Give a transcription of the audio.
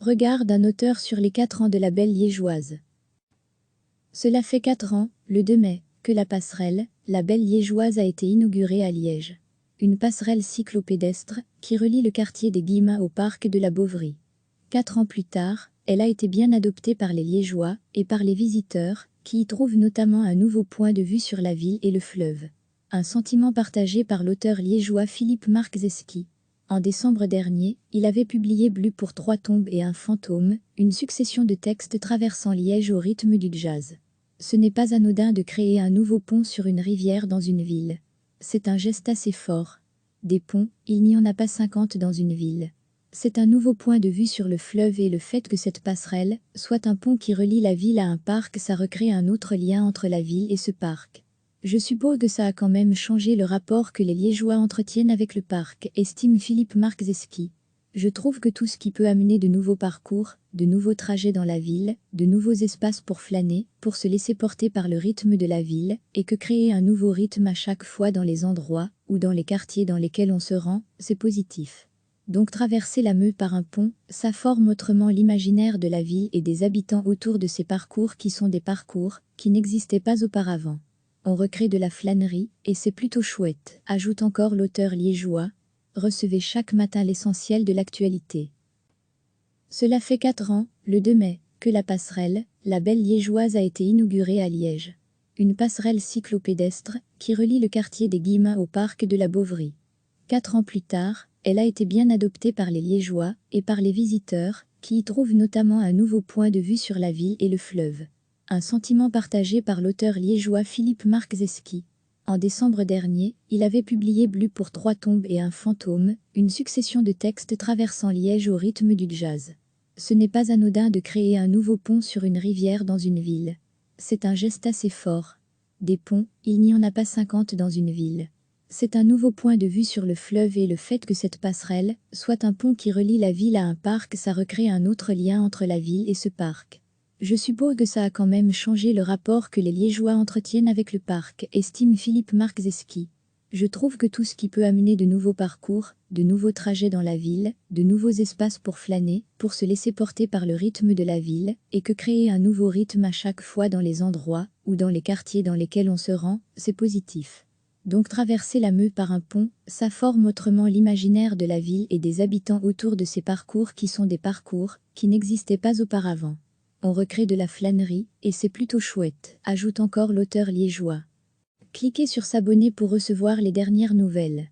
Regard d'un auteur sur les 4 ans de la belle liégeoise. Cela fait 4 ans, le 2 mai, que la passerelle, la belle liégeoise a été inaugurée à Liège. Une passerelle cyclopédestre qui relie le quartier des Guillemas au parc de la Bovary. 4 ans plus tard, elle a été bien adoptée par les Liégeois et par les visiteurs, qui y trouvent notamment un nouveau point de vue sur la ville et le fleuve. Un sentiment partagé par l'auteur liégeois Philippe Marczewski. En décembre dernier, il avait publié Bleu pour 3 tombes et un fantôme, une succession de textes traversant Liège au rythme du jazz. Ce n'est pas anodin de créer un nouveau pont sur une rivière dans une ville. C'est un geste assez fort. Des ponts, il n'y en a pas 50 dans une ville. C'est un nouveau point de vue sur le fleuve et le fait que cette passerelle soit un pont qui relie la ville à un parc, ça recrée un autre lien entre la ville et ce parc. Je suppose que ça a quand même changé le rapport que les Liégeois entretiennent avec le parc, estime Philippe Marczewski. Je trouve que tout ce qui peut amener de nouveaux parcours, de nouveaux trajets dans la ville, de nouveaux espaces pour flâner, pour se laisser porter par le rythme de la ville, et que créer un nouveau rythme à chaque fois dans les endroits ou dans les quartiers dans lesquels on se rend, c'est positif. Donc traverser la Meuse par un pont, ça forme autrement l'imaginaire de la ville et des habitants autour de ces parcours qui sont des parcours qui n'existaient pas auparavant. On recrée de la flânerie, et c'est plutôt chouette, ajoute encore l'auteur liégeois. Recevez chaque matin l'essentiel de l'actualité. Cela fait 4 ans, le 2 mai, que la passerelle, la belle liégeoise a été inaugurée à Liège. Une passerelle cyclopédestre qui relie le quartier des Guillemas au parc de la Bovary. 4 ans plus tard, elle a été bien adoptée par les Liégeois et par les visiteurs, qui y trouvent notamment un nouveau point de vue sur la ville et le fleuve. Un sentiment partagé par l'auteur liégeois Philippe Marczewski. En décembre dernier, il avait publié Bleu pour 3 tombes et un fantôme, une succession de textes traversant Liège au rythme du jazz. Ce n'est pas anodin de créer un nouveau pont sur une rivière dans une ville. C'est un geste assez fort. Des ponts, il n'y en a pas 50 dans une ville. C'est un nouveau point de vue sur le fleuve et le fait que cette passerelle soit un pont qui relie la ville à un parc, ça recrée un autre lien entre la ville et ce parc. Je suppose que ça a quand même changé le rapport que les Liégeois entretiennent avec le parc, estime Philippe Marczewski. Je trouve que tout ce qui peut amener de nouveaux parcours, de nouveaux trajets dans la ville, de nouveaux espaces pour flâner, pour se laisser porter par le rythme de la ville, et que créer un nouveau rythme à chaque fois dans les endroits ou dans les quartiers dans lesquels on se rend, c'est positif. Donc traverser la Meuse par un pont, ça forme autrement l'imaginaire de la ville et des habitants autour de ces parcours qui sont des parcours qui n'existaient pas auparavant. On recrée de la flânerie, et c'est plutôt chouette, ajoute encore l'auteur liégeois. Cliquez sur s'abonner pour recevoir les dernières nouvelles.